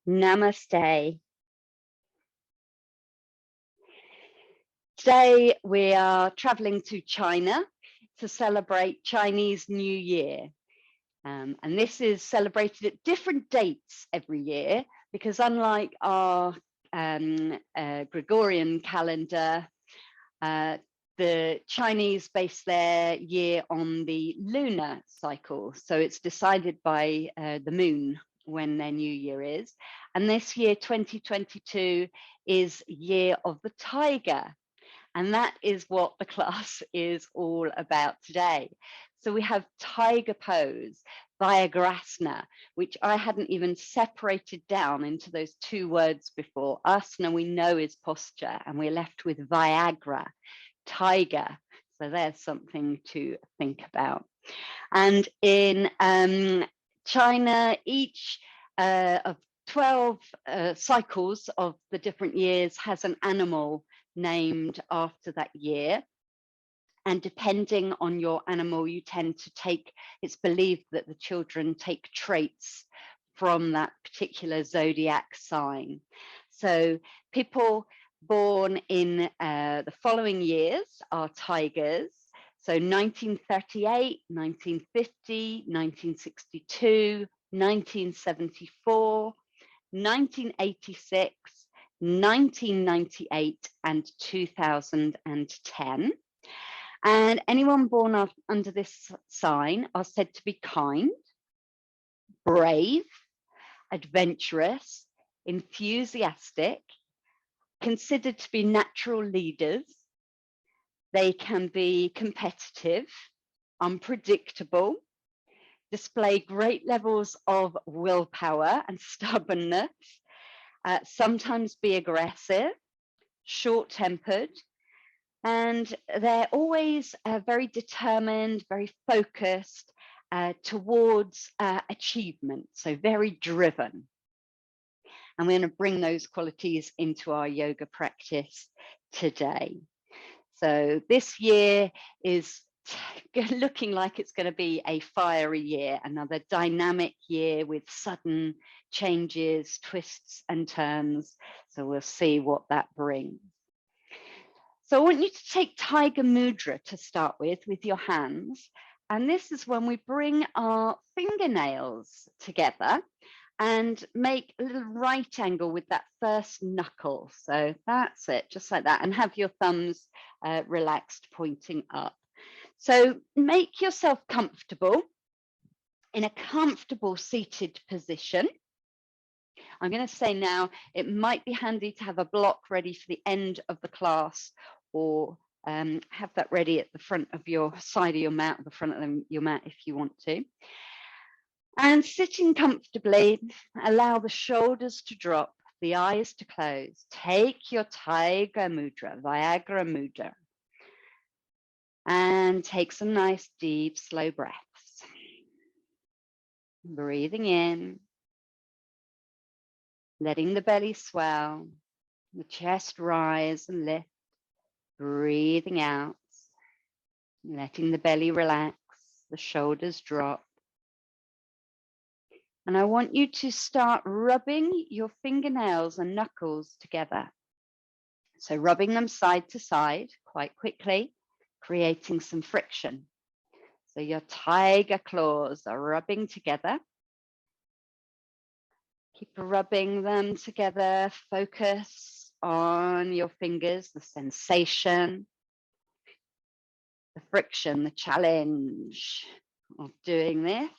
Namaste. Today we are traveling to China to celebrate Chinese New Year. And this is celebrated at different dates every year because unlike our Gregorian calendar, the Chinese base their year on the lunar cycle. So it's decided by the moon when their new year is. And this year, 2022, is year of the tiger. And that is what the class is all about today. So we have tiger pose, Vyagrasana, which I hadn't even separated down into those two words before. Asana we know is posture, and we're left with Viagra, tiger. So there's something to think about. And in China, each of 12 cycles of the different years has an animal named after that year. And depending on your animal, you tend to take, it's believed that the children take traits from that particular zodiac sign. So people born in the following years are tigers. So 1938, 1950, 1962, 1974, 1986, 1998 and 2010. And anyone born under this sign are said to be kind, brave, adventurous, enthusiastic, considered to be natural leaders. They can be competitive, unpredictable, display great levels of willpower and stubbornness, sometimes be aggressive, short-tempered, and they're always very determined, very focused towards achievement, so very driven. And we're going to bring those qualities into our yoga practice today. So this year is looking like it's going to be a fiery year, another dynamic year with sudden changes, twists and turns. So we'll see what that brings. So I want you to take Tiger Mudra to start with your hands. And this is when we bring our fingernails together and make a little right angle with that first knuckle. So that's it, just like that. And have your thumbs relaxed, pointing up. So make yourself comfortable in a comfortable seated position. I'm going to say now, it might be handy to have a block ready for the end of the class, or have that ready at the front of your side of your mat, the front of your mat if you want to. And sitting comfortably, allow the shoulders to drop, the eyes to close. Take your Tiger Mudra, Viagra Mudra, and take some nice, deep, slow breaths. Breathing in, letting the belly swell, the chest rise and lift. Breathing out, letting the belly relax, the shoulders drop. And I want you to start rubbing your fingernails and knuckles together. So rubbing them side to side quite quickly, creating some friction. So your tiger claws are rubbing together. Keep rubbing them together. Focus on your fingers, the sensation, the friction, the challenge of doing this.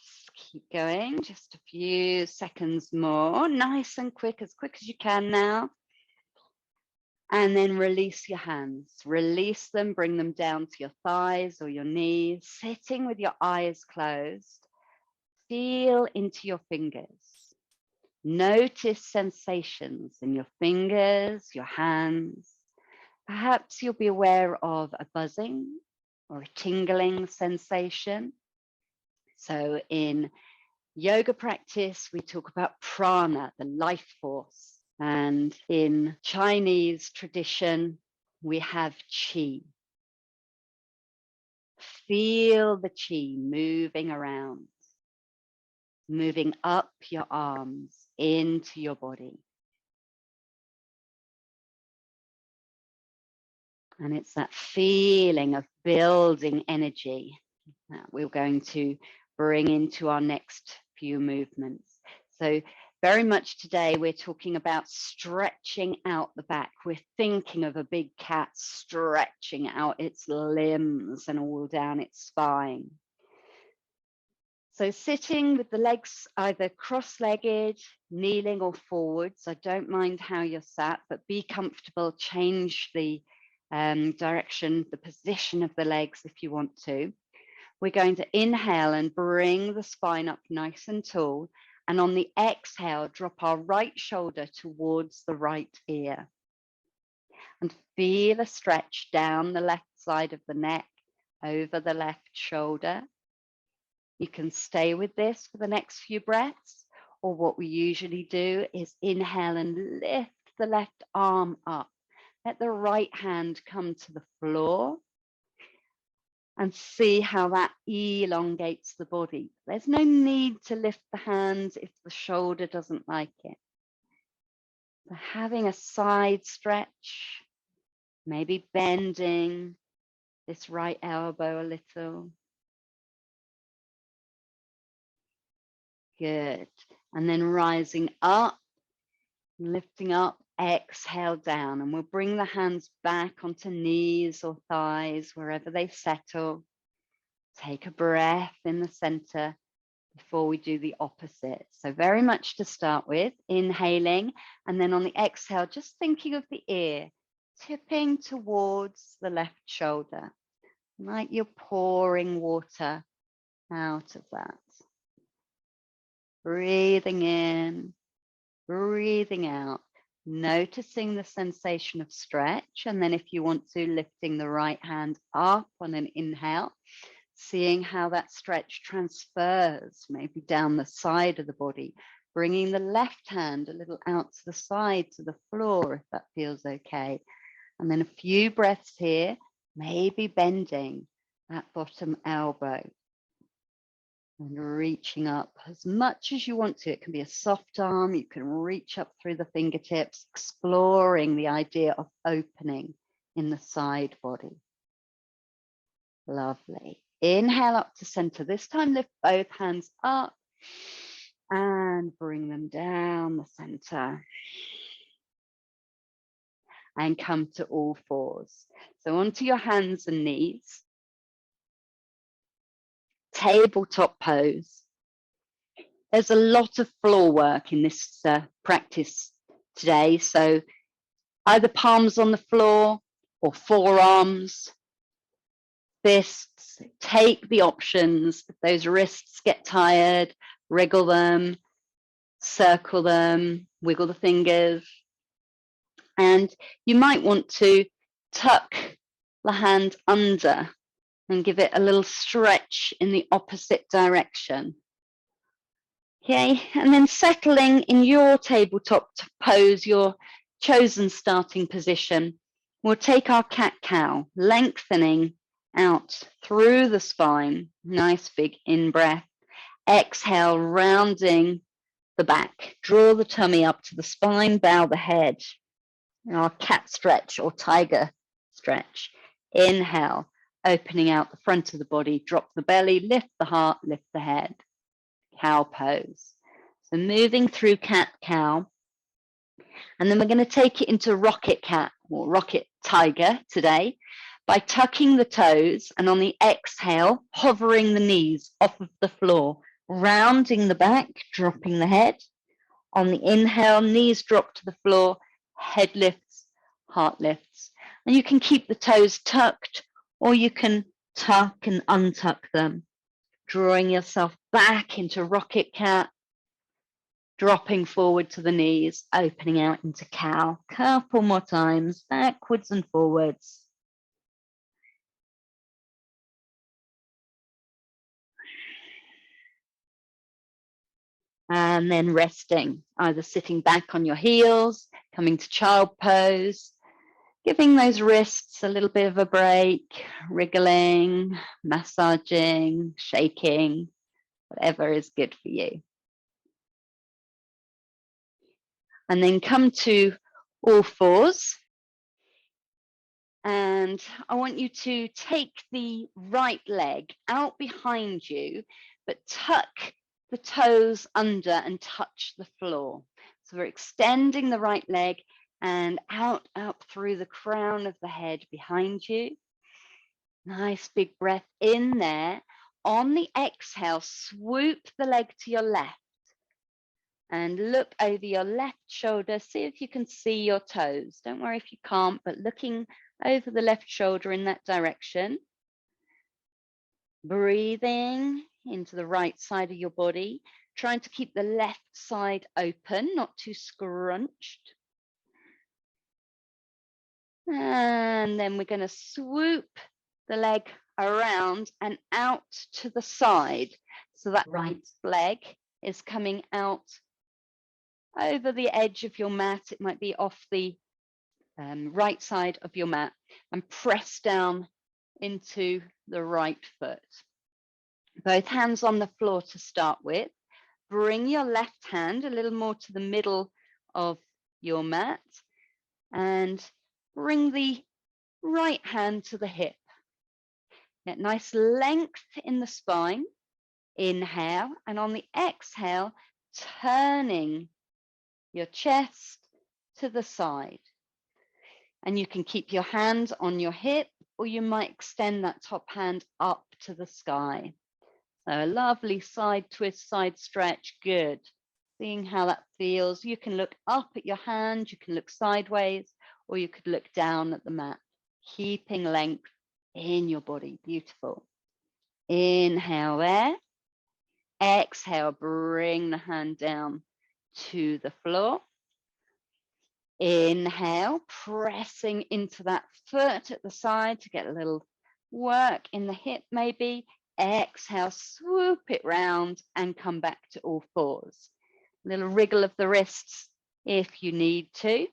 Keep going, just a few seconds more, nice and quick as you can now. And then release your hands, release them, bring them down to your thighs or your knees, sitting with your eyes closed. Feel into your fingers. Notice sensations in your fingers, your hands. Perhaps you'll be aware of a buzzing or a tingling sensation. So in yoga practice, we talk about prana, the life force. And in Chinese tradition, we have qi. Feel the qi moving around. moving up your arms into your body. And it's that feeling of building energy that we're going to bring into our next few movements. So very much today, we're talking about stretching out the back. We're thinking of a big cat stretching out its limbs and all down its spine. So sitting with the legs either cross-legged, kneeling or forwards. I don't mind how you're sat, but be comfortable. Change the direction, the position of the legs if you want to. We're going to inhale and bring the spine up nice and tall. And on the exhale, drop our right shoulder towards the right ear. And feel a stretch down the left side of the neck, over the left shoulder. You can stay with this for the next few breaths, or what we usually do is inhale and lift the left arm up. Let the right hand come to the floor and see how that elongates the body. There's no need to lift the hands if the shoulder doesn't like it. So having a side stretch, maybe bending this right elbow a little. Good. And then rising up, lifting up, exhale down, and we'll bring the hands back onto knees or thighs, wherever they settle. Take a breath in the center before we do the opposite. So very much to start with, inhaling, and then on the exhale, just thinking of the ear, tipping towards the left shoulder, like you're pouring water out of that. Breathing in, breathing out, noticing the sensation of stretch. And then if you want to, lifting the right hand up on an inhale, seeing how that stretch transfers, maybe down the side of the body, bringing the left hand a little out to the side, to the floor, if that feels okay. And then a few breaths here, maybe bending that bottom elbow and reaching up as much as you want to. It can be a soft arm, you can reach up through the fingertips, exploring the idea of opening in the side body. Lovely. Inhale up to center. This time, lift both hands up and bring them down the center. And come to all fours. So onto your hands and knees. Tabletop pose. There's a lot of floor work in this practice today. So either palms on the floor or forearms, fists. Take the options. If those wrists get tired, wriggle them, circle them, wiggle the fingers. And you might want to tuck the hand under and give it a little stretch in the opposite direction. Okay, and then settling in your tabletop pose, your chosen starting position, we'll take our cat-cow, lengthening out through the spine, nice big in-breath. Exhale, rounding the back, draw the tummy up to the spine, bow the head. Our cat stretch or tiger stretch. Inhale, opening out the front of the body, drop the belly, lift the heart, lift the head. Cow pose. So moving through cat-cow, and then we're going to take it into rocket cat or rocket tiger today by tucking the toes, and on the exhale, hovering the knees off of the floor, rounding the back, dropping the head. On the inhale, knees drop to the floor, head lifts, heart lifts. And you can keep the toes tucked, or you can tuck and untuck them, drawing yourself back into rocket cat, dropping forward to the knees, opening out into cow. Couple more times, backwards and forwards. And then resting, either sitting back on your heels, coming to child pose, giving those wrists a little bit of a break, wriggling, massaging, shaking, whatever is good for you. And then come to all fours. And I want you to take the right leg out behind you, but tuck the toes under and touch the floor. So we're extending the right leg and out through the crown of the head behind you. Nice big breath in there. On the exhale, swoop the leg to your left and look over your left shoulder. See if you can see your toes. Don't worry if you can't, but looking over the left shoulder in that direction. Breathing into the right side of your body, trying to keep the left side open, not too scrunched. And then we're going to swoop the leg around and out to the side. So that right leg is coming out over the edge of your mat. It might be off the right side of your mat, and press down into the right foot. Both hands on the floor to start with. Bring your left hand a little more to the middle of your mat and bring the right hand to the hip. Get nice length in the spine. Inhale, and on the exhale, turning your chest to the side. And you can keep your hand on your hip, or you might extend that top hand up to the sky. So a lovely side twist, side stretch. Good. Seeing how that feels. You can look up at your hand, you can look sideways, or you could look down at the mat. Keeping length in your body. Beautiful. Inhale there. Exhale, bring the hand down to the floor. Inhale, pressing into that foot at the side to get a little work in the hip maybe. Exhale, swoop it round and come back to all fours. A little wriggle of the wrists if you need to.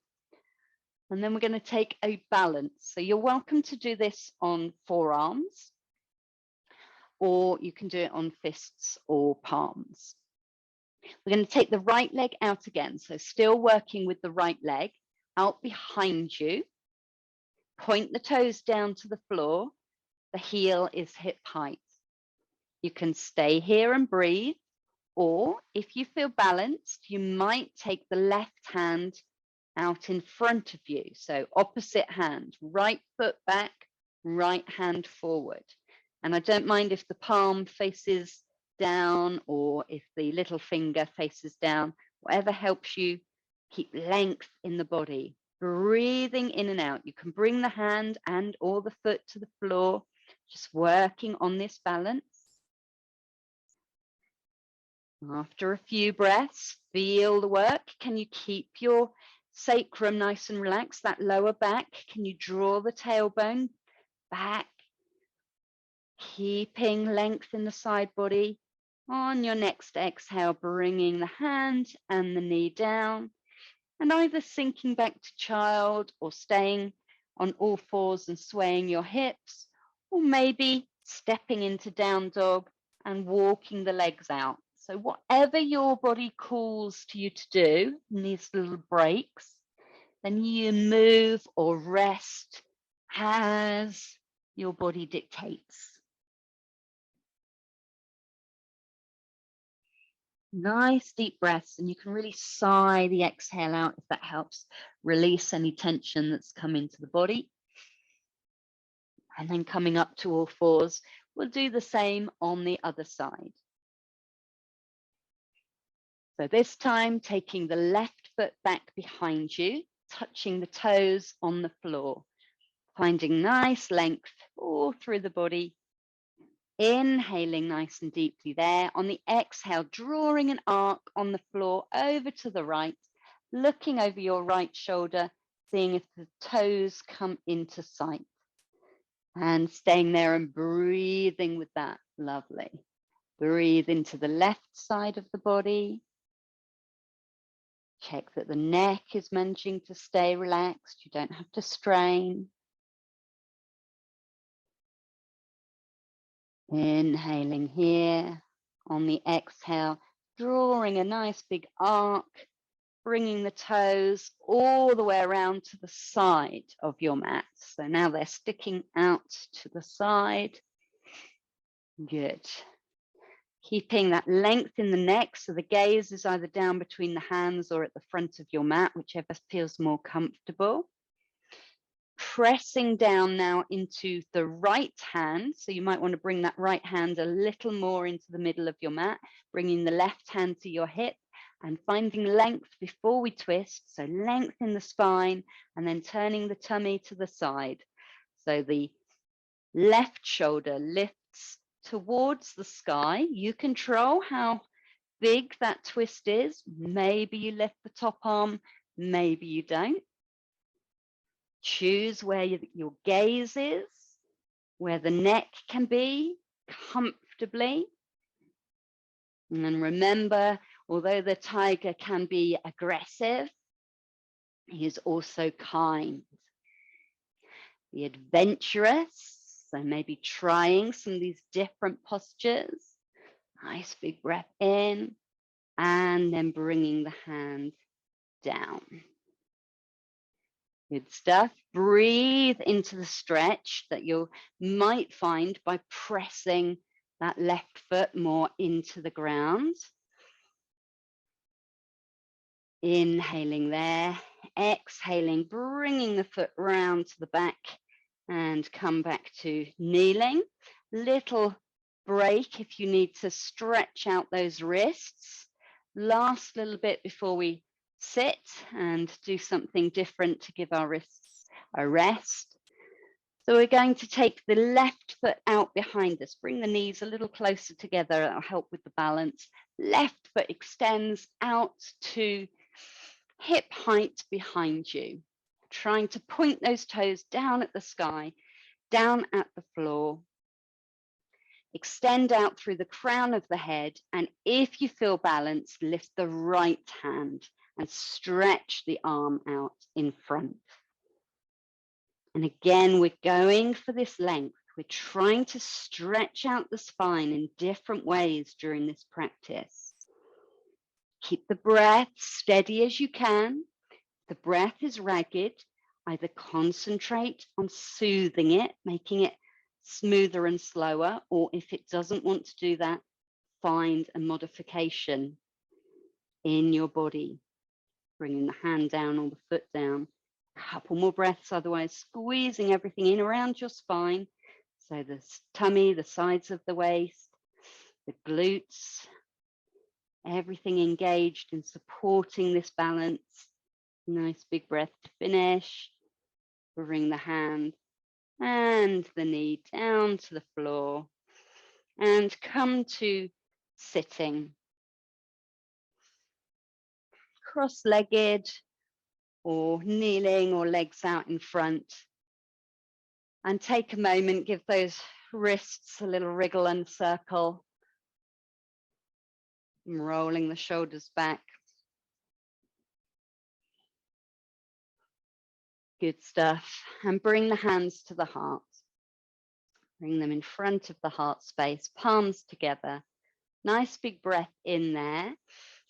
And then we're going to take a balance. So you're welcome to do this on forearms, or you can do it on fists or palms. We're going to take the right leg out again. So still working with the right leg out behind you. Point the toes down to the floor. The heel is hip height. You can stay here and breathe, or if you feel balanced, you might take the left hand out in front of you. So opposite hand, right foot back, right hand forward. And I don't mind if the palm faces down or if the little finger faces down, whatever helps you keep length in the body. Breathing in and out. You can bring the hand and or the foot to the floor, just working on this balance. After a few breaths, feel the work. Can you keep your sacrum nice and relaxed, that lower back? Can you draw the tailbone back? Keeping length in the side body. On your next exhale, bringing the hand and the knee down, and either sinking back to child or staying on all fours and swaying your hips, or maybe stepping into down dog and walking the legs out. So whatever your body calls to you to do in these little breaks, then you move or rest as your body dictates. Nice deep breaths, and you can really sigh the exhale out if that helps release any tension that's come into the body. And then coming up to all fours, we'll do the same on the other side. So this time, taking the left foot back behind you, touching the toes on the floor, finding nice length all through the body. Inhaling nice and deeply there. On the exhale, drawing an arc on the floor over to the right, looking over your right shoulder, seeing if the toes come into sight. And staying there and breathing with that. Lovely. Breathe into the left side of the body. Check that the neck is managing to stay relaxed. You don't have to strain. Inhaling here. On the exhale, drawing a nice big arc bringing the toes all the way around to the side of your mat. So now they're sticking out to the side. Good. Keeping that length in the neck, so the gaze is either down between the hands or at the front of your mat, whichever feels more comfortable. Pressing down now into the right hand, so you might want to bring that right hand a little more into the middle of your mat, bringing the left hand to your hip and finding length before we twist, so length in the spine and then turning the tummy to the side. So the left shoulder lifts towards the sky. You control how big that twist is. Maybe you lift the top arm, maybe you don't. Choose where your gaze is, where the neck can be comfortably. And then remember, although the tiger can be aggressive, he is also kind. Be adventurous, so maybe trying some of these different postures. Nice big breath in, and then bringing the hand down. Good stuff. Breathe into the stretch that you might find by pressing that left foot more into the ground. Inhaling there, exhaling, bringing the foot round to the back and come back to kneeling. Little break if you need to stretch out those wrists. Last little bit before we sit and do something different to give our wrists a rest. So we're going to take the left foot out behind us. Bring the knees a little closer together. That'll help with the balance. Left foot extends out to hip height behind you. Trying to point those toes down at the sky, down at the floor. Extend out through the crown of the head. And if you feel balanced, lift the right hand and stretch the arm out in front. And again, we're going for this length. We're trying to stretch out the spine in different ways during this practice. Keep the breath steady as you can. If the breath is ragged, either concentrate on soothing it, making it smoother and slower, or if it doesn't want to do that, find a modification in your body. Bringing the hand down or the foot down. A couple more breaths, otherwise squeezing everything in around your spine. So the tummy, the sides of the waist, the glutes, everything engaged in supporting this balance. Nice big breath to finish. Bring the hand and the knee down to the floor and come to sitting. Cross-legged or kneeling or legs out in front. And take a moment, give those wrists a little wriggle and circle. And rolling the shoulders back. Good stuff. And bring the hands to the heart. Bring them in front of the heart space, palms together. Nice big breath in there.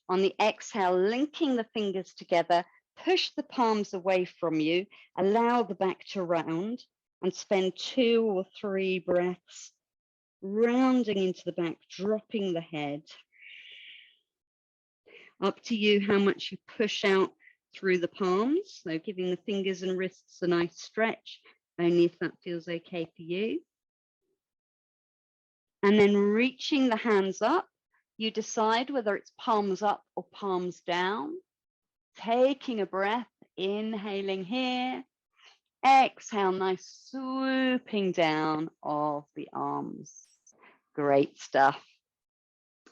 On the exhale, linking the fingers together, push the palms away from you, allow the back to round, and spend 2 or 3 breaths rounding into the back, dropping the head. Up to you how much you push out through the palms, so giving the fingers and wrists a nice stretch, only if that feels okay for you. And then reaching the hands up, you decide whether it's palms up or palms down. Taking a breath, inhaling here. Exhale, nice swooping down of the arms. Great stuff.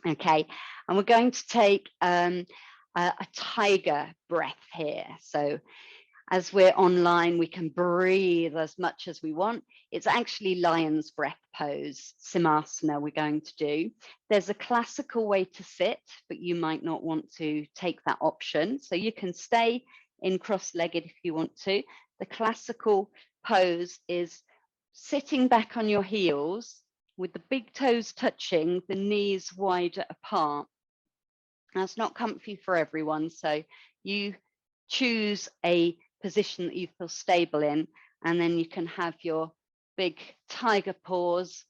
Okay, and we're going to take a tiger breath here. So as we're online, we can breathe as much as we want. It's actually lion's breath pose, Simasana, we're going to do. There's a classical way to sit, but you might not want to take that option. So you can stay in cross-legged if you want to. The classical pose is sitting back on your heels with the big toes touching, the knees wider apart. That's not comfy for everyone, so you choose a position that you feel stable in, and then you can have your big tiger paws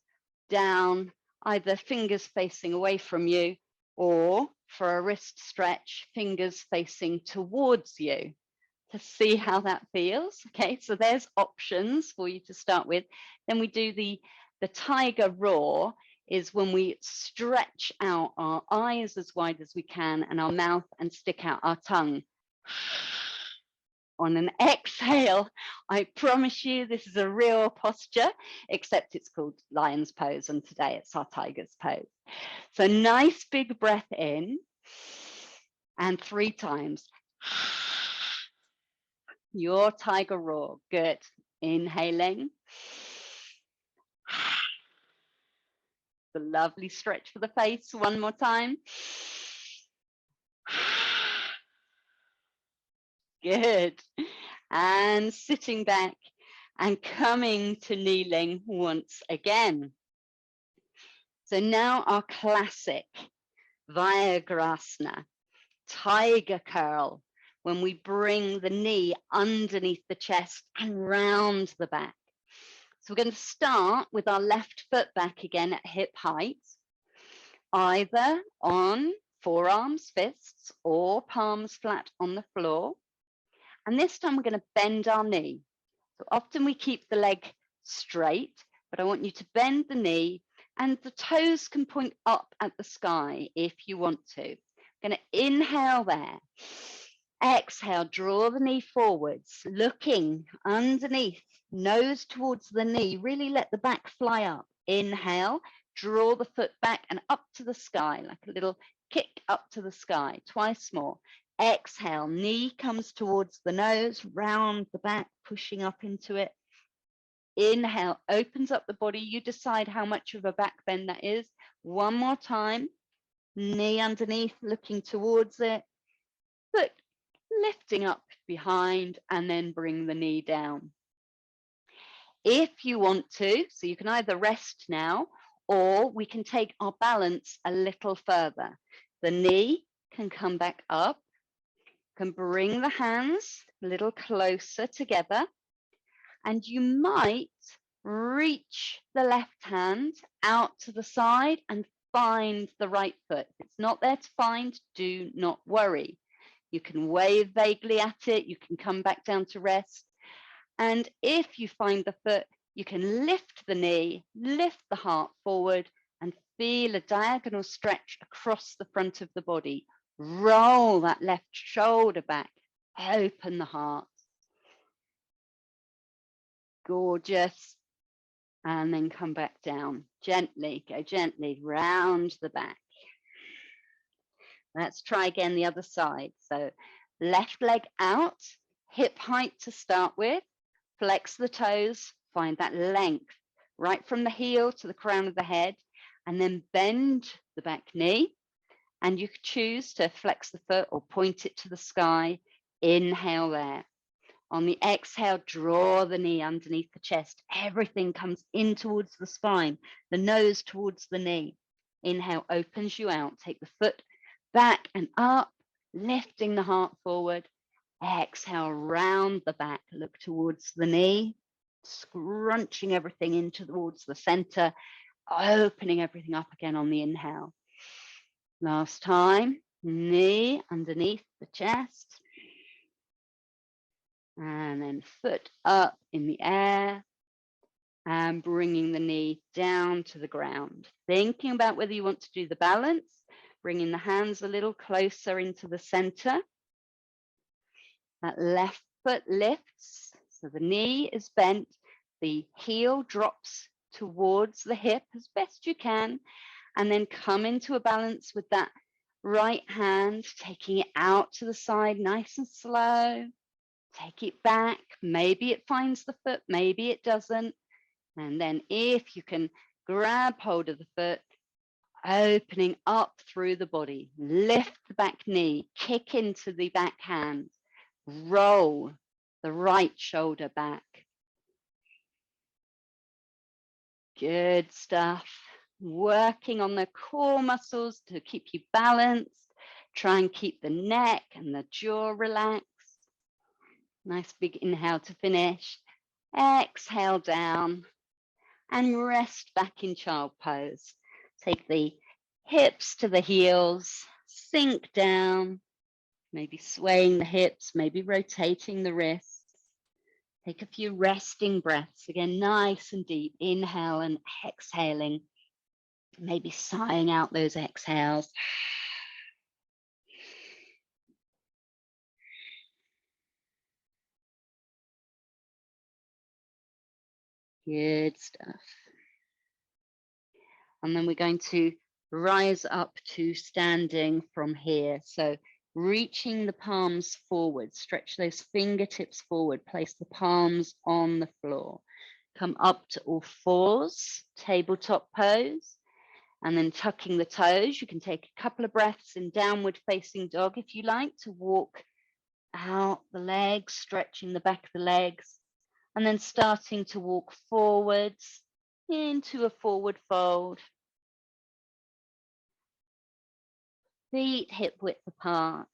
down, either fingers facing away from you, or for a wrist stretch, fingers facing towards you, to see how that feels. Okay, so there's options for you to start with. Then we do the tiger roar, is when we stretch out our eyes as wide as we can and our mouth and stick out our tongue. On an exhale, I promise you this is a real posture, except it's called lion's pose, and today it's our tiger's pose. So nice big breath in, and 3 times. Your tiger roar. Good. Inhaling. The lovely stretch for the face. One more time. Good. And sitting back and coming to kneeling once again. So now our classic Vajragasana, tiger curl, when we bring the knee underneath the chest and round the back. So we're going to start with our left foot back again at hip height, either on forearms, fists, or palms flat on the floor. And this time we're going to bend our knee. So often we keep the leg straight, but I want you to bend the knee, and the toes can point up at the sky if you want to. I'm going to inhale there. Exhale, draw the knee forwards, looking underneath, nose towards the knee. Really let the back fly up. Inhale, draw the foot back and up to the sky, like a little kick up to the sky. Twice more. Exhale, knee comes towards the nose, round the back, pushing up into it. Inhale, opens up the body. You decide how much of a back bend that is. One more time. Knee underneath, looking towards it. Foot lifting up behind, and then bring the knee down. If you want to, so you can either rest now, or we can take our balance a little further. The knee can come back up, can bring the hands a little closer together, and you might reach the left hand out to the side and find the right foot. If it's not there to find, do not worry. You can wave vaguely at it, you can come back down to rest. And if you find the foot, you can lift the knee, lift the heart forward, and feel a diagonal stretch across the front of the body. Roll that left shoulder back, open the heart. Gorgeous. And then come back down. Gently, go gently round the back. Let's try again the other side. So left leg out, hip height to start with. Flex the toes, find that length right from the heel to the crown of the head, and then bend the back knee. And you could choose to flex the foot or point it to the sky. Inhale there. On the exhale, draw the knee underneath the chest. Everything comes in towards the spine, the nose towards the knee. Inhale opens you out. Take the foot back and up, lifting the heart forward. Exhale, round the back, look towards the knee, scrunching everything in towards the center, opening everything up again on the inhale. Last time, knee underneath the chest. And then foot up in the air and bringing the knee down to the ground. Thinking about whether you want to do the balance, bringing the hands a little closer into the center. That left foot lifts, so the knee is bent, the heel drops towards the hip as best you can, and then come into a balance with that right hand, taking it out to the side nice and slow. Take it back, maybe it finds the foot, maybe it doesn't. And then if you can grab hold of the foot, opening up through the body, lift the back knee, kick into the back hand, roll the right shoulder back. Good stuff. Working on the core muscles to keep you balanced, Try and keep the neck and the jaw relaxed. Nice big inhale to finish. Exhale down and rest back in child pose. Take the hips to the heels, sink down, maybe swaying the hips, maybe rotating the wrists. Take a few resting breaths, again, nice and deep. Inhale and exhaling, maybe sighing out those exhales. Good stuff. And then we're going to rise up to standing from here. So reaching the palms forward, stretch those fingertips forward, place the palms on the floor. Come up to all fours, tabletop pose, and then tucking the toes. You can take a couple of breaths in downward facing dog if you like, to walk out the legs, stretching the back of the legs, and then starting to walk forwards into a forward fold. Feet hip width apart,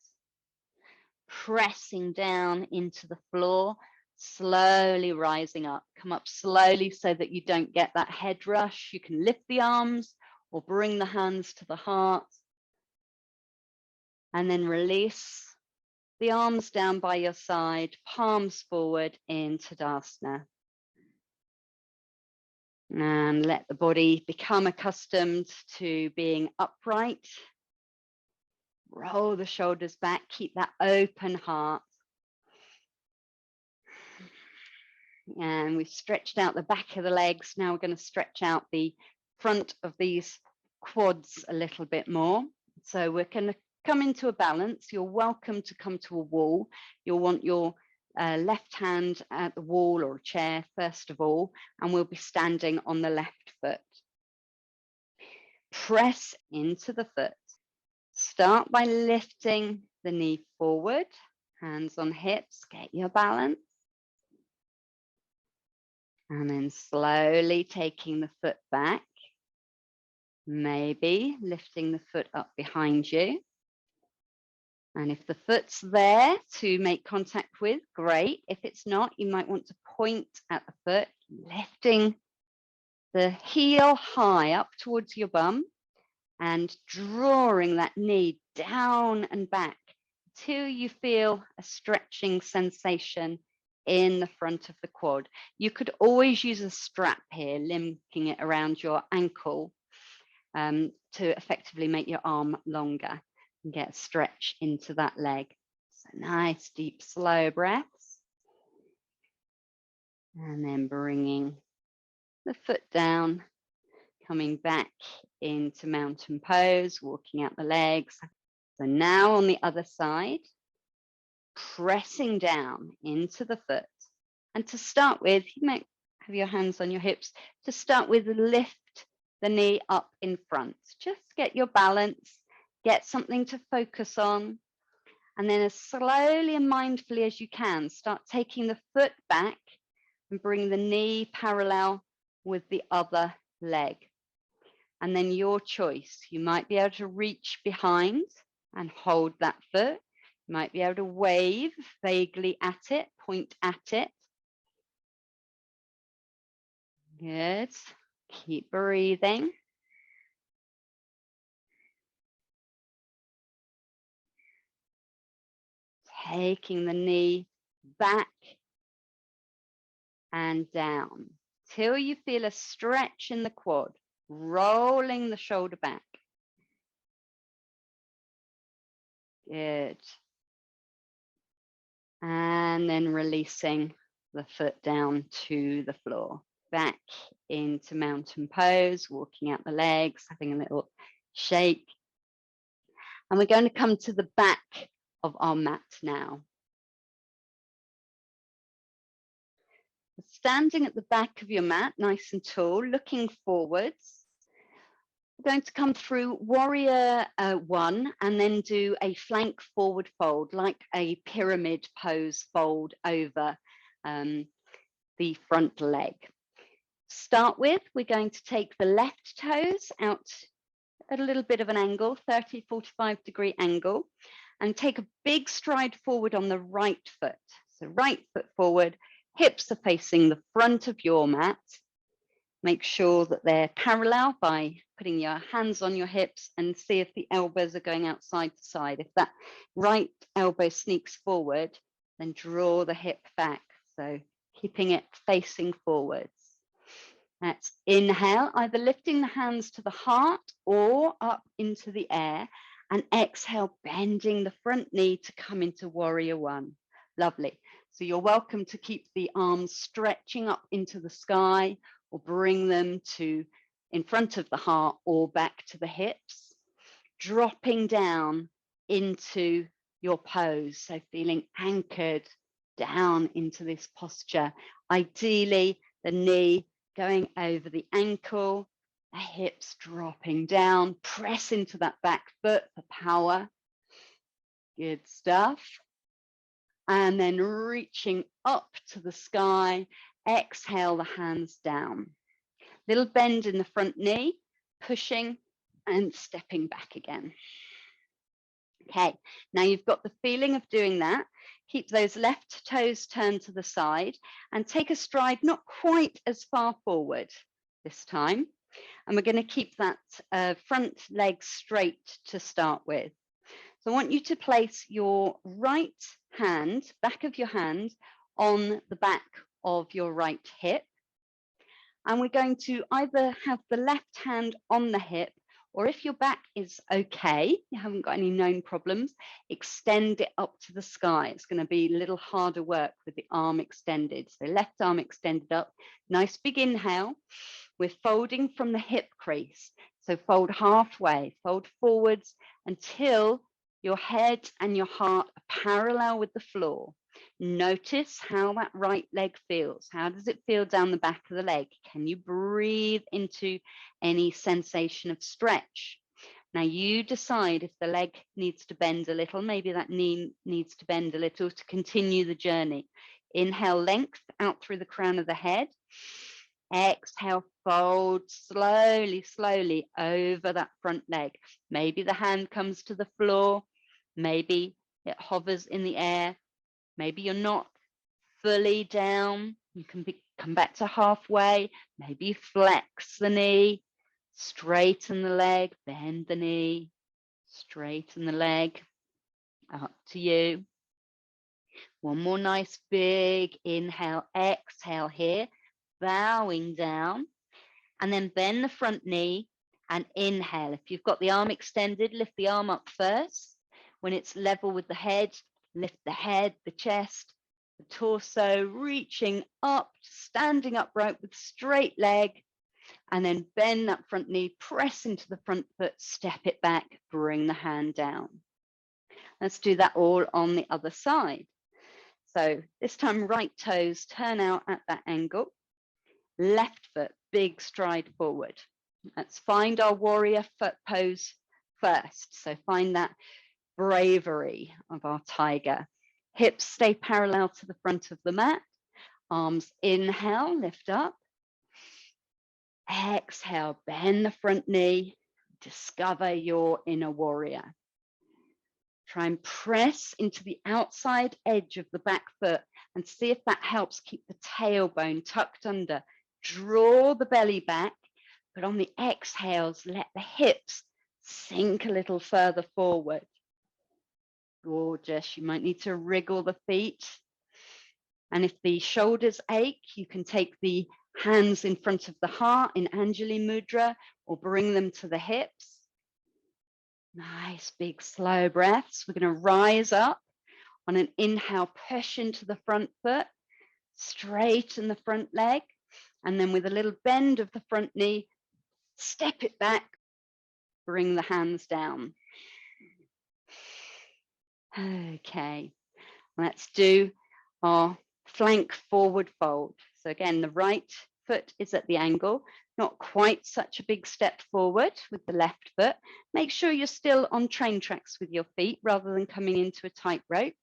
pressing down into the floor, slowly rising up. Come up slowly so that you don't get that head rush. You can lift the arms or bring the hands to the heart. And then release the arms down by your side, palms forward in Tadasana. And let the body become accustomed to being upright. Roll the shoulders back, keep that open heart. And we've stretched out the back of the legs. Now we're going to stretch out the front of these quads a little bit more. So we're going to come into a balance. You're welcome to come to a wall. You'll want your left hand at the wall or a chair first of all, and we'll be standing on the left foot. Press into the foot. Start by lifting the knee forward, hands on hips, get your balance. And then slowly taking the foot back, maybe lifting the foot up behind you. And if the foot's there to make contact with, great. If it's not, you might want to point at the foot, lifting the heel high up towards your bum and drawing that knee down and back till you feel a stretching sensation in the front of the quad. You could always use a strap here, linking it around your ankle to effectively make your arm longer and get a stretch into that leg. So nice, deep, slow breaths. And then bringing the foot down, coming back into mountain pose, walking out the legs. So now on the other side, pressing down into the foot. And to start with, you might have your hands on your hips. To start with, lift the knee up in front. Just get your balance, get something to focus on. And then as slowly and mindfully as you can, start taking the foot back and bring the knee parallel with the other leg. And then your choice. You might be able to reach behind and hold that foot. You might be able to wave vaguely at it, point at it. Good. Keep breathing. Taking the knee back and down till you feel a stretch in the quad, rolling the shoulder back. Good. And then releasing the foot down to the floor. Back into mountain pose, walking out the legs, having a little shake. And we're going to come to the back of our mat now. Standing at the back of your mat, nice and tall, looking forwards. We're going to come through warrior one and then do a flank forward fold, like a pyramid pose fold over the front leg. Start with, we're going to take the left toes out at a little bit of an angle, 30, 45-degree angle, and take a big stride forward on the right foot. So right foot forward, hips are facing the front of your mat. Make sure that they're parallel by putting your hands on your hips and see if the elbows are going out side to side. If that right elbow sneaks forward, then draw the hip back. So keeping it facing forwards. Let's inhale, either lifting the hands to the heart or up into the air, and exhale, bending the front knee to come into warrior one. Lovely. So you're welcome to keep the arms stretching up into the sky or bring them to in front of the heart or back to the hips, dropping down into your pose. So feeling anchored down into this posture. Ideally, the knee going over the ankle, the hips dropping down, press into that back foot for power. Good stuff. And then reaching up to the sky, exhale the hands down. Little bend in the front knee, pushing and stepping back again. Okay, now you've got the feeling of doing that. Keep those left toes turned to the side and take a stride not quite as far forward this time. And we're going to keep that front leg straight to start with. So I want you to place your right hand, back of your hand, on the back of your right hip. And we're going to either have the left hand on the hip, or if your back is okay, you haven't got any known problems, extend it up to the sky. It's going to be a little harder work with the arm extended. So left arm extended up, nice big inhale. We're folding from the hip crease. So fold halfway, fold forwards until your head and your heart are parallel with the floor. Notice how that right leg feels. How does it feel down the back of the leg? Can you breathe into any sensation of stretch? Now you decide if the leg needs to bend a little, maybe that knee needs to bend a little to continue the journey. Inhale, length out through the crown of the head. Exhale, fold slowly, slowly over that front leg. Maybe the hand comes to the floor. Maybe it hovers in the air. Maybe you're not fully down. You can come back to halfway. Maybe flex the knee, straighten the leg, bend the knee, straighten the leg. Up to you. One more nice big inhale, exhale here, bowing down. And then bend the front knee and inhale. If you've got the arm extended, lift the arm up first. When it's level with the head, lift the head, the chest, the torso, reaching up, standing upright with straight leg, and then bend that front knee, press into the front foot, step it back, bring the hand down. Let's do that all on the other side. So this time, right toes turn out at that angle, left foot, big stride forward. Let's find our warrior foot pose first. So find that bravery of our tiger. Hips stay parallel to the front of the mat. Arms inhale, lift up. Exhale, bend the front knee. Discover your inner warrior. Try and press into the outside edge of the back foot and see if that helps keep the tailbone tucked under. Draw the belly back, but on the exhales, let the hips sink a little further forward. Gorgeous. You might need to wriggle the feet. And if the shoulders ache, you can take the hands in front of the heart in Anjali Mudra or bring them to the hips. Nice, big, slow breaths. We're going to rise up on an inhale, push into the front foot, straighten the front leg, and then with a little bend of the front knee, step it back, bring the hands down. Okay, let's do our flank forward fold. So again, the right foot is at the angle, not quite such a big step forward with the left foot. Make sure you're still on train tracks with your feet rather than coming into a tightrope.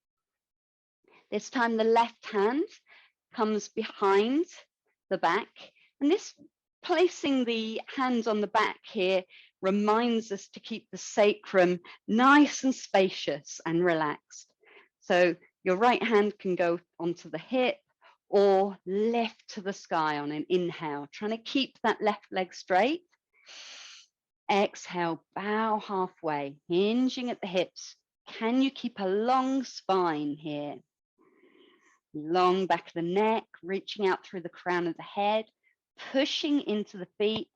This time the left hand comes behind the back, and this placing the hands on the back here reminds us to keep the sacrum nice and spacious and relaxed. So your right hand can go onto the hip or lift to the sky on an inhale, trying to keep that left leg straight. Exhale, bow halfway, hinging at the hips. Can you keep a long spine here? Long back of the neck, reaching out through the crown of the head, pushing into the feet,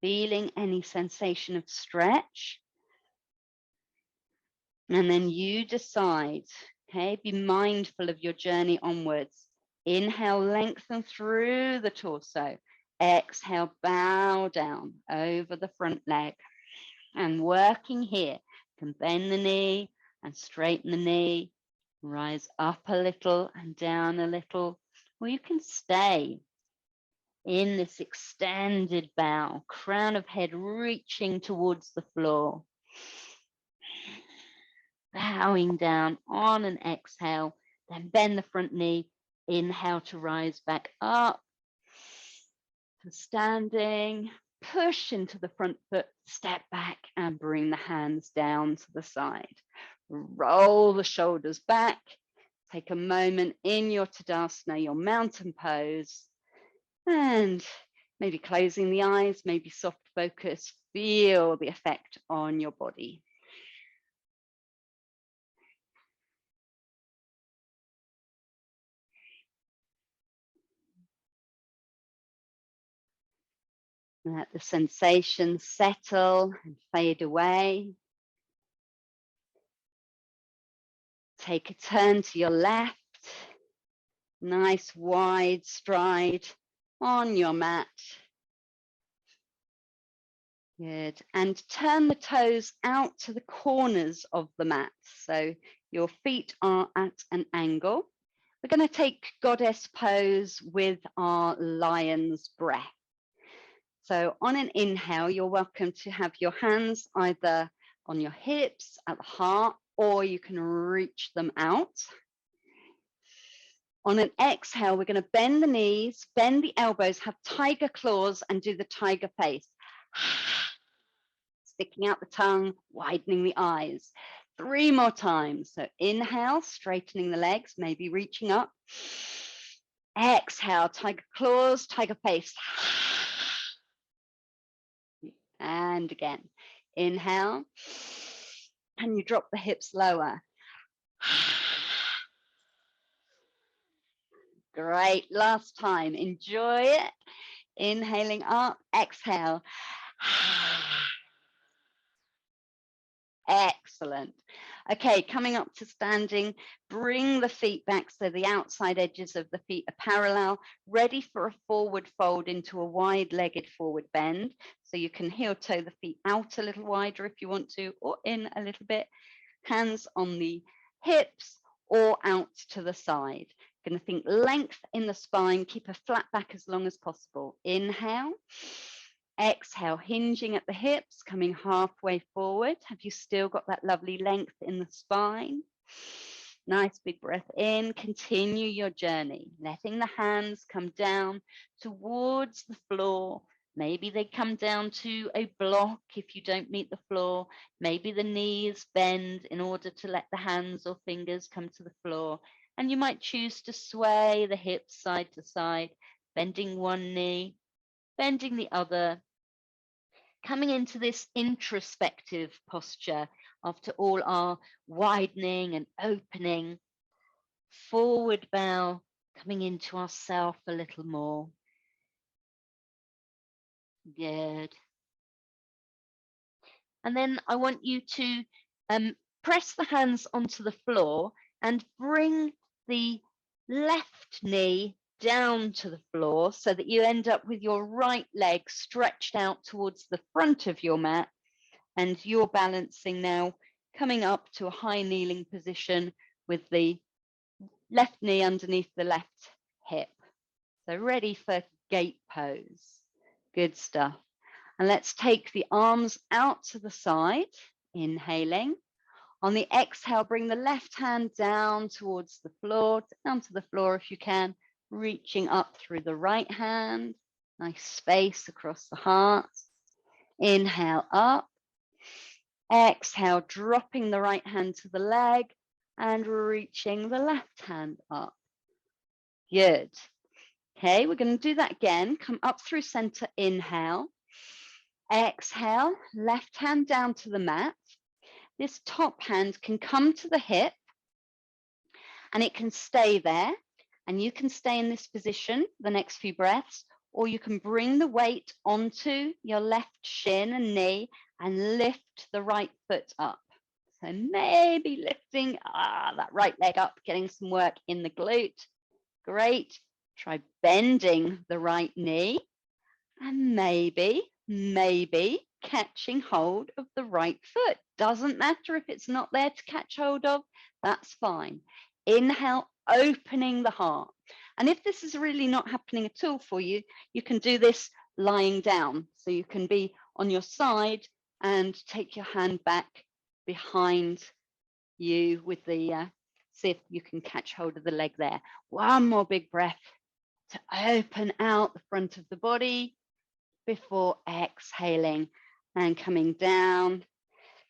feeling any sensation of stretch. And then you decide, okay, be mindful of your journey onwards. Inhale, lengthen through the torso. Exhale, bow down over the front leg. And working here, can bend the knee and straighten the knee, rise up a little and down a little, or you can stay in this extended bow, crown of head reaching towards the floor. Bowing down on an exhale, then bend the front knee, inhale to rise back up to standing, push into the front foot, step back and bring the hands down to the side. Roll the shoulders back, take a moment in your Tadasana, your mountain pose, and maybe closing the eyes, maybe soft focus, feel the effect on your body. Let the sensations settle and fade away. Take a turn to your left. Nice wide stride on your mat. Good. And turn the toes out to the corners of the mat. So your feet are at an angle. We're going to take goddess pose with our lion's breath. So on an inhale, you're welcome to have your hands either on your hips, at the heart, or you can reach them out. On an exhale, we're going to bend the knees, bend the elbows, have tiger claws, and do the tiger face. Sticking out the tongue, widening the eyes. 3 more times. So inhale, straightening the legs, maybe reaching up. Exhale, tiger claws, tiger face. And again, inhale, and you drop the hips lower. Great, last time, enjoy it. Inhaling up, exhale. Excellent. Okay, coming up to standing, bring the feet back so the outside edges of the feet are parallel, ready for a forward fold into a wide-legged forward bend. So you can heel toe the feet out a little wider if you want to, or in a little bit. Hands on the hips or out to the side. Going to think length in the spine, keep a flat back as long as possible. Inhale. Exhale, hinging at the hips, coming halfway forward. Have you still got that lovely length in the spine? Nice big breath in. Continue your journey, letting the hands come down towards the floor. Maybe they come down to a block if you don't meet the floor. Maybe the knees bend in order to let the hands or fingers come to the floor. And you might choose to sway the hips side to side, bending one knee, bending the other, coming into this introspective posture after all our widening and opening. Forward bow, coming into ourself a little more. Good. And then I want you to press the hands onto the floor and bring the left knee down to the floor so that you end up with your right leg stretched out towards the front of your mat, and you're balancing now, coming up to a high kneeling position with the left knee underneath the left hip. So ready for gate pose. Good stuff. And let's take the arms out to the side, inhaling. On the exhale, bring the left hand down towards the floor, down to the floor if you can, reaching up through the right hand. Nice space across the heart. Inhale up. Exhale, dropping the right hand to the leg and reaching the left hand up. Good. Okay, we're going to do that again. Come up through center, inhale. Exhale, left hand down to the mat. This top hand can come to the hip and it can stay there. And you can stay in this position the next few breaths, or you can bring the weight onto your left shin and knee and lift the right foot up. So maybe lifting that right leg up, getting some work in the glute. Great. Try bending the right knee and maybe catching hold of the right foot. Doesn't matter if it's not there to catch hold of, that's fine. Inhale, opening the heart. And if this is really not happening at all for you, you can do this lying down. So you can be on your side and take your hand back behind you with the, see if you can catch hold of the leg there. One more big breath to open out the front of the body before exhaling and coming down.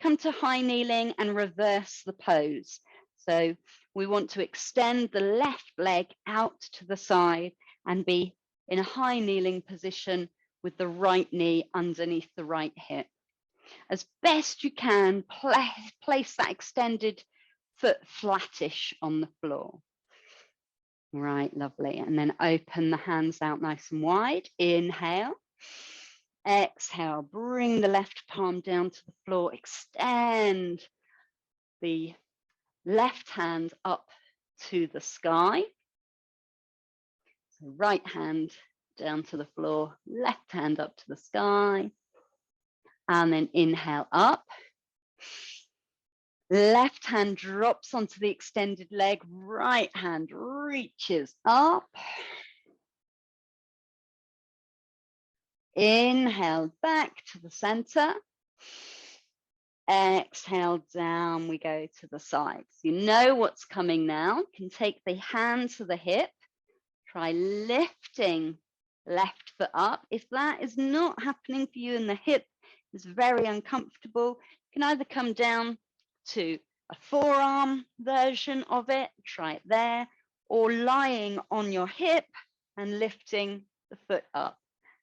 Come to high kneeling and reverse the pose. So we want to extend the left leg out to the side and be in a high kneeling position with the right knee underneath the right hip. As best you can, place that extended foot flattish on the floor. Right, lovely. And then open the hands out nice and wide. Inhale. Exhale, bring the left palm down to the floor. Extend the left hand up to the sky. So right hand down to the floor, left hand up to the sky. And then inhale up. Left hand drops onto the extended leg. Right hand reaches up. Inhale back to the center. Exhale down, we go to the sides. You know what's coming now. You can take the hand to the hip. Try lifting left foot up. If that is not happening for you and the hip is very uncomfortable, you can either come down to a forearm version of it, try it there, or lying on your hip and lifting the foot up.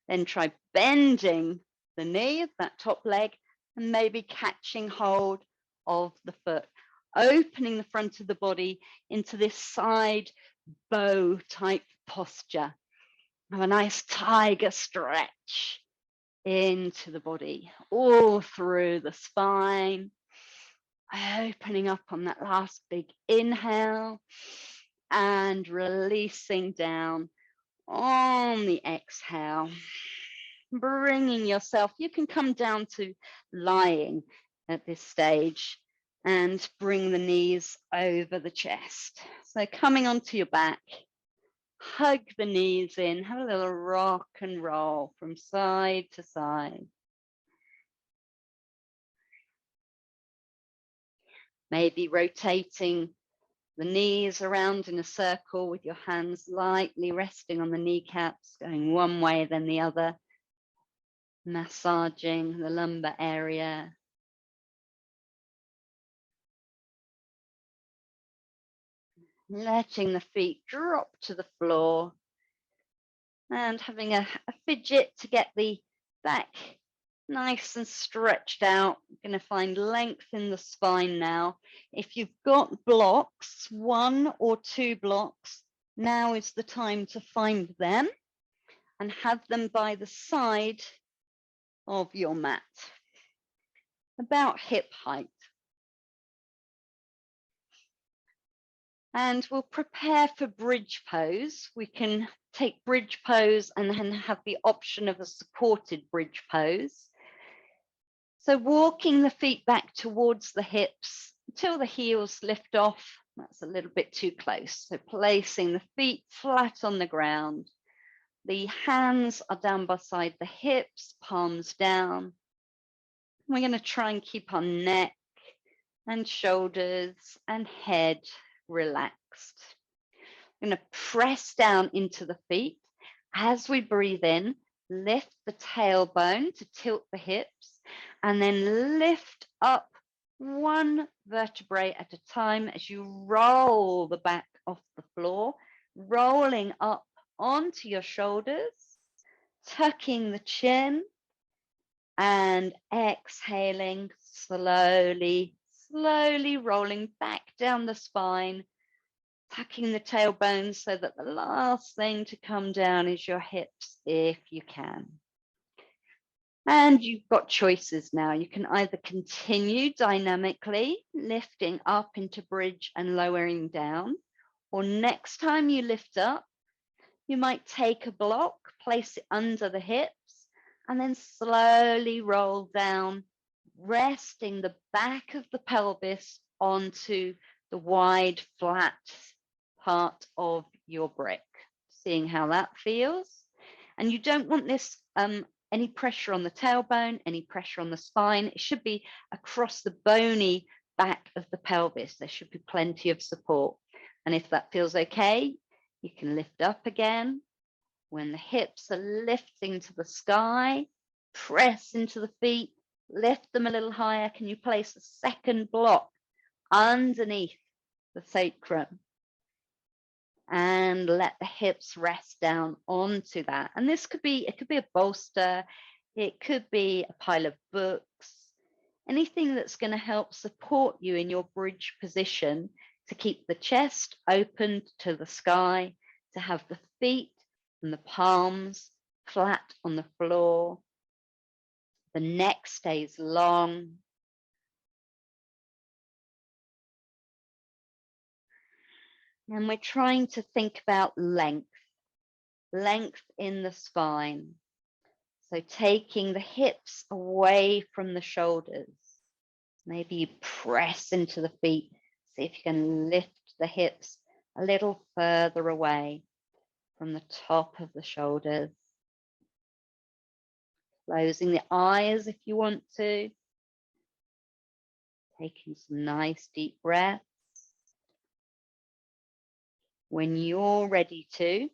Then try bending the knee of that top leg and maybe catching hold of the foot, opening the front of the body into this side bow type posture. Have a nice tiger stretch into the body, all through the spine, opening up on that last big inhale and releasing down on the exhale. Bringing yourself, you can come down to lying at this stage and bring the knees over the chest. So coming onto your back, hug the knees in, have a little rock and roll from side to side. Maybe rotating the knees around in a circle with your hands lightly resting on the kneecaps, going one way then the other. Massaging the lumbar area. Letting the feet drop to the floor and having a fidget to get the back nice and stretched out. You're going to find length in the spine now. If you've got blocks, 1 or 2 blocks, now is the time to find them and have them by the side of your mat, about hip height. And we'll prepare for bridge pose. We can take bridge pose and then have the option of a supported bridge pose. So walking the feet back towards the hips until the heels lift off. That's a little bit too close. So placing the feet flat on the ground. The hands are down beside the hips, palms down. We're going to try and keep our neck and shoulders and head relaxed. I'm going to press down into the feet. As we breathe in, Lift the tailbone to tilt the hips, and then lift up one vertebrae at a time as you roll the back off the floor, rolling up onto your shoulders, tucking the chin, and exhaling slowly, slowly rolling back down the spine, tucking the tailbone so that the last thing to come down is your hips if you can. And you've got choices now. You can either continue dynamically lifting up into bridge and lowering down, or next time you lift up, you might take a block, place it under the hips, and then slowly roll down, resting the back of the pelvis onto the wide, flat part of your brick, seeing how that feels. And you don't want this any pressure on the tailbone, any pressure on the spine. It should be across the bony back of the pelvis. There should be plenty of support. And if that feels okay, you can lift up again. When the hips are lifting to the sky, press into the feet, lift them a little higher. Can you place a second block underneath the sacrum? And let the hips rest down onto that. And this could be, it could be a bolster, it could be a pile of books, anything that's going to help support you in your bridge position to keep the chest open to the sky, to have the feet and the palms flat on the floor. The neck stays long. And we're trying to think about length in the spine. So taking the hips away from the shoulders. Maybe you press into the feet. See if you can lift the hips a little further away from the top of the shoulders. Closing the eyes if you want to. Taking some nice deep breaths. When you're ready to,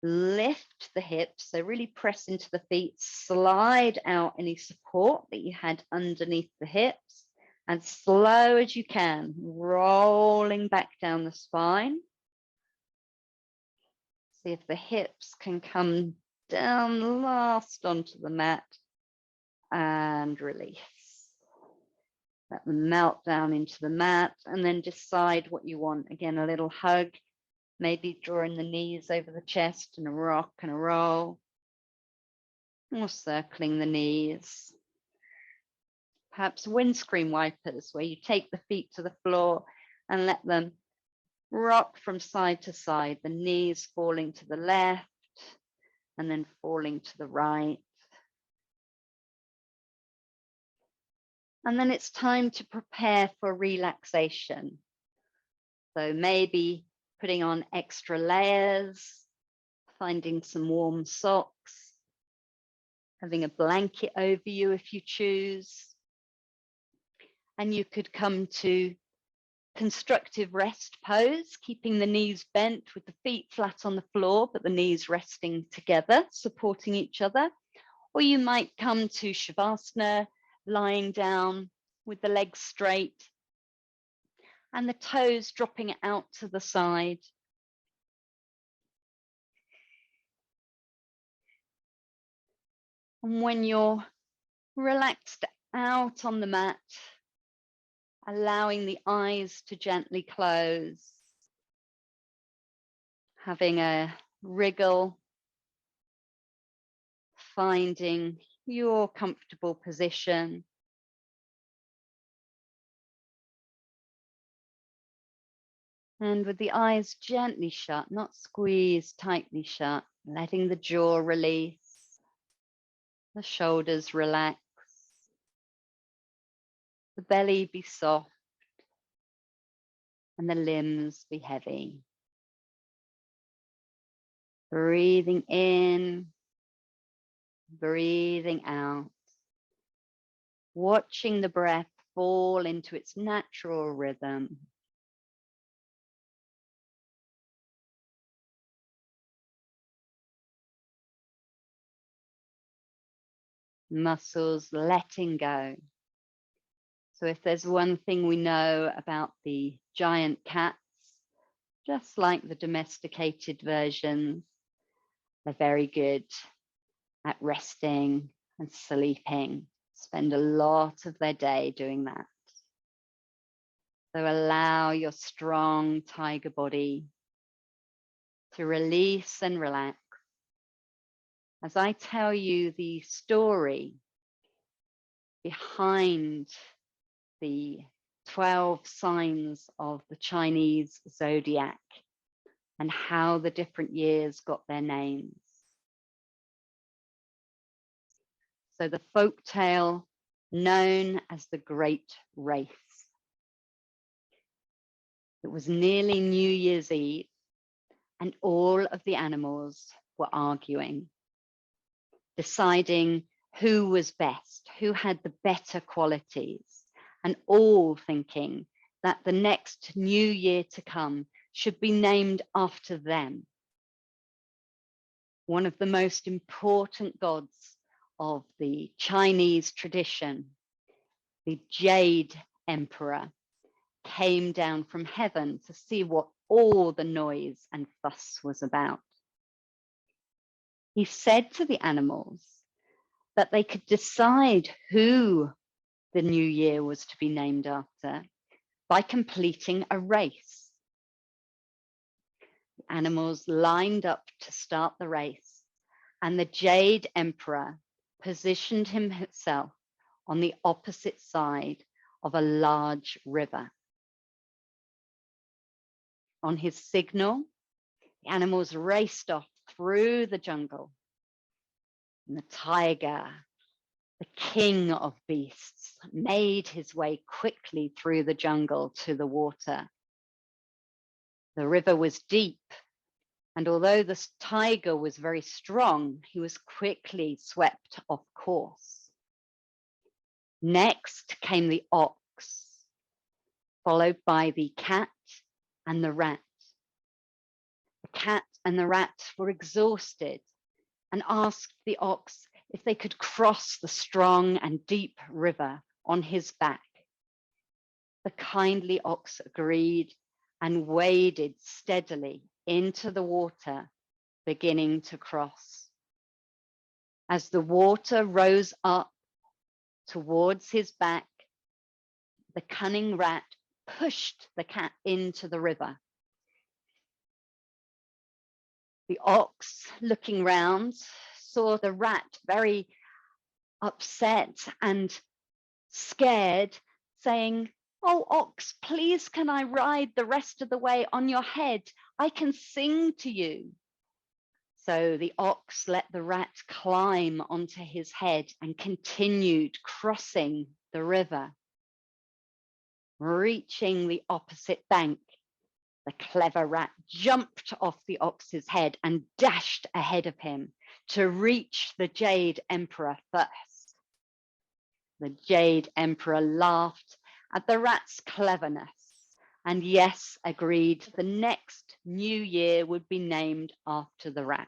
lift the hips, so really press into the feet, slide out any support that you had underneath the hips, and slow as you can, rolling back down the spine. See if the hips can come down last onto the mat and release. Let them melt down into the mat and then decide what you want. Again, a little hug, maybe drawing the knees over the chest and a rock and a roll, or circling the knees. Perhaps windscreen wipers, where you take the feet to the floor and let them rock from side to side, the knees falling to the left and then falling to the right. And then it's time to prepare for relaxation. So maybe putting on extra layers, finding some warm socks, having a blanket over you if you choose. And you could come to constructive rest pose, keeping the knees bent with the feet flat on the floor, but the knees resting together, supporting each other. Or you might come to Shavasana, lying down with the legs straight and the toes dropping out to the side. And when you're relaxed out on the mat, allowing the eyes to gently close, having a wriggle, finding your comfortable position. And with the eyes gently shut, not squeezed tightly shut, letting the jaw release, the shoulders relax, the belly be soft, and the limbs be heavy. Breathing in, breathing out, watching the breath fall into its natural rhythm. muscles letting go. So if there's one thing we know about the giant cats, just like the domesticated versions, they're very good at resting and sleeping, spend a lot of their day doing that. So allow your strong tiger body to release and relax as I tell you the story behind the 12 signs of the Chinese Zodiac and how the different years got their names. So the folk tale known as the Great Race. It was nearly New Year's Eve and all of the animals were arguing, deciding who was best, who had the better qualities, and all thinking that the next new year to come should be named after them. One of the most important gods of the Chinese tradition, the Jade Emperor, came down from heaven to see what all the noise and fuss was about. He said to the animals that they could decide who the new year was to be named after by completing a race. The animals lined up to start the race, and the Jade Emperor positioned himself on the opposite side of a large river. On his signal, the animals raced off through the jungle. And the tiger, the king of beasts, made his way quickly through the jungle to the water. The river was deep, and although the tiger was very strong, he was quickly swept off course. Next came the ox, followed by the cat and the rat. The cat and the rat were exhausted and asked the ox if they could cross the strong and deep river on his back. The kindly ox agreed and waded steadily into the water, beginning to cross. As the water rose up towards his back, the cunning rat pushed the cat into the river. The ox, looking round, saw the rat very upset and scared, saying, "Oh, ox, please can I ride the rest of the way on your head? I can sing to you." So the ox let the rat climb onto his head and continued crossing the river. Reaching the opposite bank, the clever rat jumped off the ox's head and dashed ahead of him to reach the Jade Emperor first. The Jade Emperor laughed at the rat's cleverness and, yes, agreed the next new year would be named after the rat.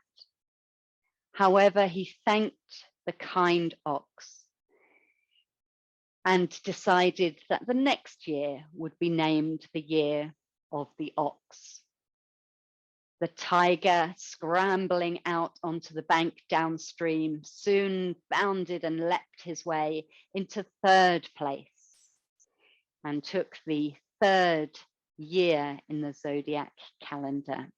However, he thanked the kind ox and decided that the next year would be named the year of the ox. The tiger, scrambling out onto the bank downstream, soon bounded and leapt his way into third place and took the third year in the zodiac calendar.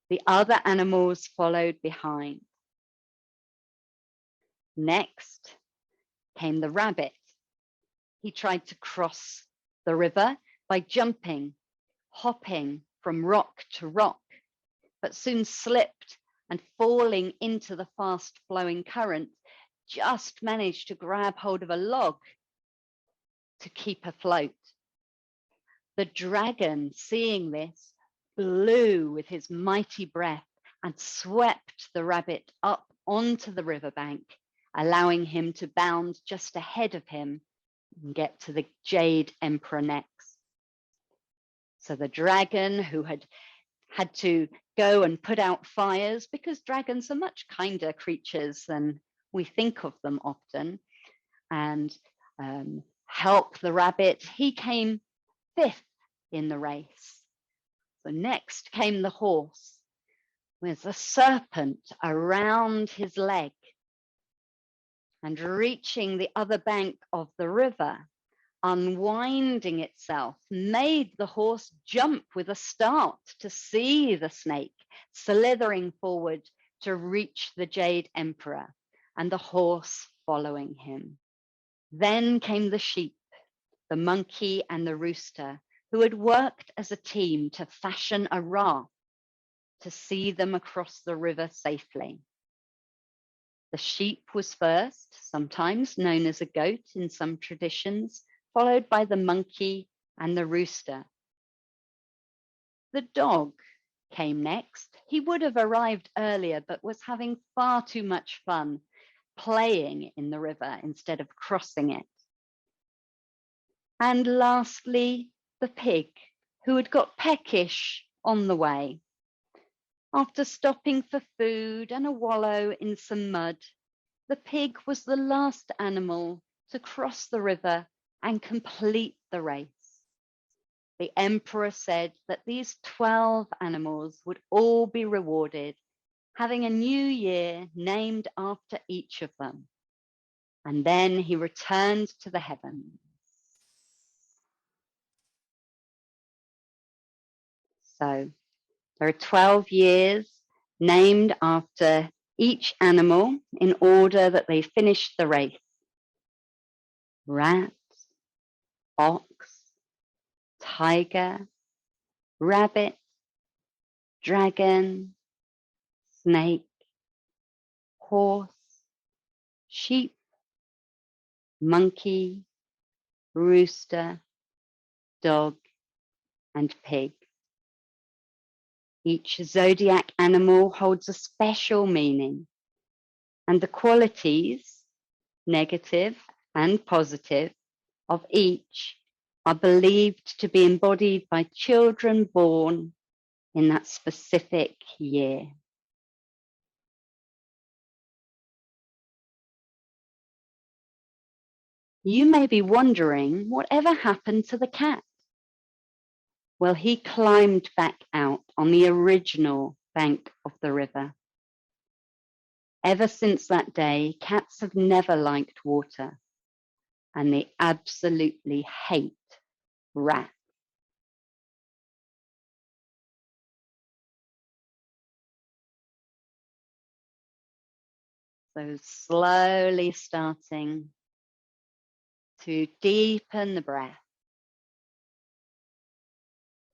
The other animals followed behind. Next came the rabbit. He tried to cross the river by jumping, hopping from rock to rock, but soon slipped and, falling into the fast-flowing current, just managed to grab hold of a log to keep afloat. The dragon, seeing this, blew with his mighty breath and swept the rabbit up onto the riverbank, allowing him to bound just ahead of him and get to the Jade Emperor next. So the dragon, who had to go and put out fires, because dragons are much kinder creatures than we think of them often, and Help the Rabbit, he came 5th in the race. So next came the horse with a serpent around his leg, and reaching the other bank of the river, unwinding itself, made the horse jump with a start to see the snake slithering forward to reach the Jade Emperor, and the horse following him. Then came the sheep, the monkey and the rooster, who had worked as a team to fashion a raft to see them across the river safely. The sheep was first, sometimes known as a goat in some traditions, followed by the monkey and the rooster. The dog came next. He would have arrived earlier, but was having far too much fun playing in the river instead of crossing it. And lastly, the pig, who had got peckish on the way. After stopping for food and a wallow in some mud, the pig was the last animal to cross the river and complete the race. The emperor said that these 12 animals would all be rewarded, having a new year named after each of them. And then he returned to the heavens. So there are 12 years named after each animal in order that they finished the race. Rat, ox, tiger, rabbit, dragon, snake, horse, sheep, monkey, rooster, dog, and pig. Each zodiac animal holds a special meaning, and the qualities, negative and positive, of each are believed to be embodied by children born in that specific year. You may be wondering whatever happened to the cat. Well, he climbed back out on the original bank of the river. Ever since that day, cats have never liked water, and they absolutely hate rats. So slowly starting to deepen the breath.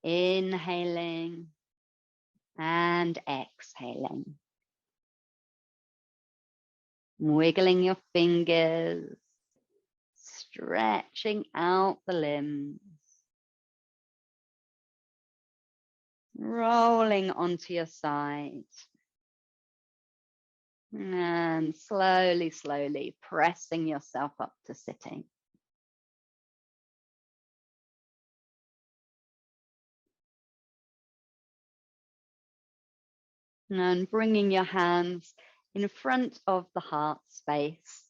Inhaling and exhaling. Wiggling your fingers, stretching out the limbs. Rolling onto your side. And slowly, slowly pressing yourself up to sitting. And bringing your hands in front of the heart space.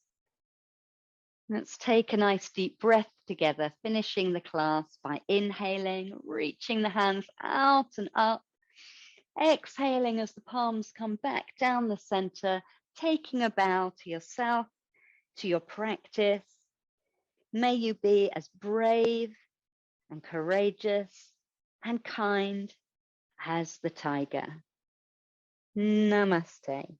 Let's take a nice deep breath together, finishing the class by inhaling, reaching the hands out and up. Exhaling as the palms come back down the center, taking a bow to yourself, to your practice. May you be as brave and courageous and kind as the tiger. Namaste.